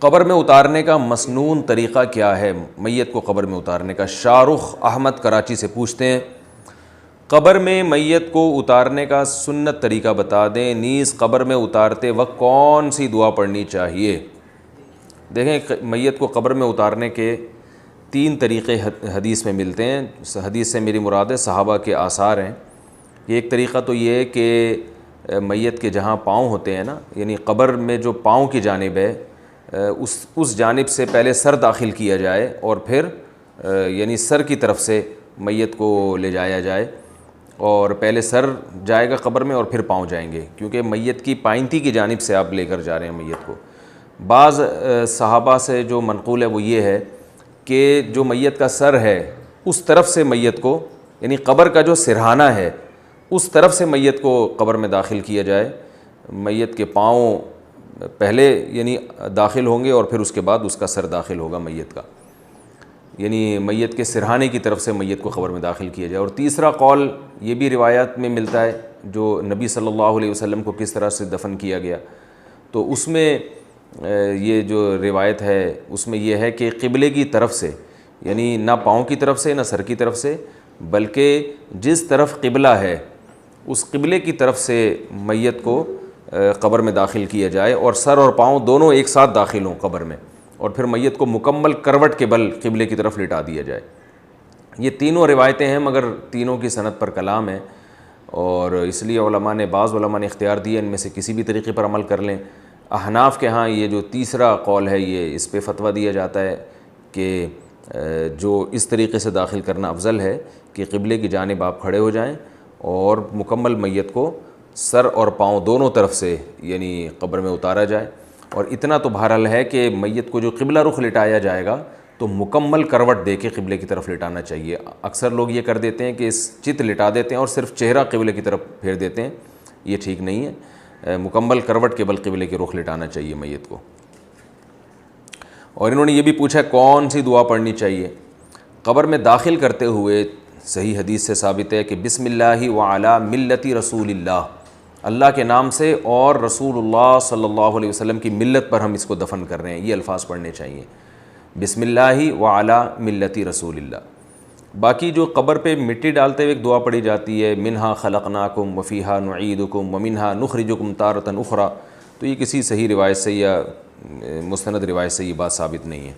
قبر میں اتارنے کا مسنون طریقہ کیا ہے؟ میت کو قبر میں اتارنے کا شاہ رخ احمد کراچی سے پوچھتے ہیں، قبر میں میت کو اتارنے کا سنت طریقہ بتا دیں، نیز قبر میں اتارتے وقت کون سی دعا پڑھنی چاہیے؟ دیکھیں، میت کو قبر میں اتارنے کے 3 طریقے حدیث میں ملتے ہیں۔ حدیث سے میری مراد ہے صحابہ کے آثار ہیں۔ ایک طریقہ تو یہ ہے کہ میت کے جہاں پاؤں ہوتے ہیں نا، یعنی قبر میں جو پاؤں کی جانب ہے اس جانب سے پہلے سر داخل کیا جائے اور پھر یعنی سر کی طرف سے میت کو لے جایا جائے، اور پہلے سر جائے گا قبر میں اور پھر پاؤں جائیں گے، کیونکہ میت کی پائنتی کی جانب سے آپ لے کر جا رہے ہیں میت کو۔ بعض صحابہ سے جو منقول ہے وہ یہ ہے کہ جو میت کا سر ہے اس طرف سے میت کو، یعنی قبر کا جو سرہانہ ہے اس طرف سے میت کو قبر میں داخل کیا جائے، میت کے پاؤں پہلے یعنی داخل ہوں گے اور پھر اس کے بعد اس کا سر داخل ہوگا میت کا، یعنی میت کے سرہانے کی طرف سے میت کو قبر میں داخل کیا جائے۔ اور تیسرا قول یہ بھی روایات میں ملتا ہے، جو نبی صلی اللہ علیہ وسلم کو کس طرح سے دفن کیا گیا، تو اس میں یہ جو روایت ہے اس میں یہ ہے کہ قبلے کی طرف سے، یعنی نہ پاؤں کی طرف سے نہ سر کی طرف سے، بلکہ جس طرف قبلہ ہے اس قبلے کی طرف سے میت کو قبر میں داخل کیا جائے، اور سر اور پاؤں دونوں ایک ساتھ داخل ہوں قبر میں، اور پھر میت کو مکمل کروٹ کے بل قبلے کی طرف لٹا دیا جائے۔ یہ تینوں روایتیں ہیں، مگر تینوں کی سند پر کلام ہے، اور اس لیے بعض علماء نے اختیار دیا ان میں سے کسی بھی طریقے پر عمل کر لیں۔ احناف کے ہاں یہ جو تیسرا قول ہے یہ اس پہ فتویٰ دیا جاتا ہے کہ جو اس طریقے سے داخل کرنا افضل ہے کہ قبلے کی جانب آپ کھڑے ہو جائیں اور مکمل میت کو سر اور پاؤں دونوں طرف سے یعنی قبر میں اتارا جائے۔ اور اتنا تو بہرحال ہے کہ میت کو جو قبلہ رخ لٹایا جائے گا تو مکمل کروٹ دے کے قبلے کی طرف لٹانا چاہیے۔ اکثر لوگ یہ کر دیتے ہیں کہ چت لٹا دیتے ہیں اور صرف چہرہ قبلے کی طرف پھیر دیتے ہیں، یہ ٹھیک نہیں ہے، مکمل کروٹ کے بل قبلے کی رخ لٹانا چاہیے میت کو۔ اور انہوں نے یہ بھی پوچھا کون سی دعا پڑھنی چاہیے؟ قبر میں داخل کرتے ہوئے صحیح حدیث سے ثابت ہے کہ بسم اللہ وعلی ملت رسول اللہ، اللہ کے نام سے اور رسول اللہ صلی اللہ علیہ وسلم کی ملت پر ہم اس کو دفن کر رہے ہیں، یہ الفاظ پڑھنے چاہیے، بسم اللہ وعلی ملت رسول اللہ۔ باقی جو قبر پہ مٹی ڈالتے ہوئے ایک دعا پڑھی جاتی ہے، منہا خلقناکم وفیہا نعیدکم ومنہا نخرجکم تارۃ اخری، تو یہ کسی صحیح روایت سے یا مستند روایت سے یہ بات ثابت نہیں ہے۔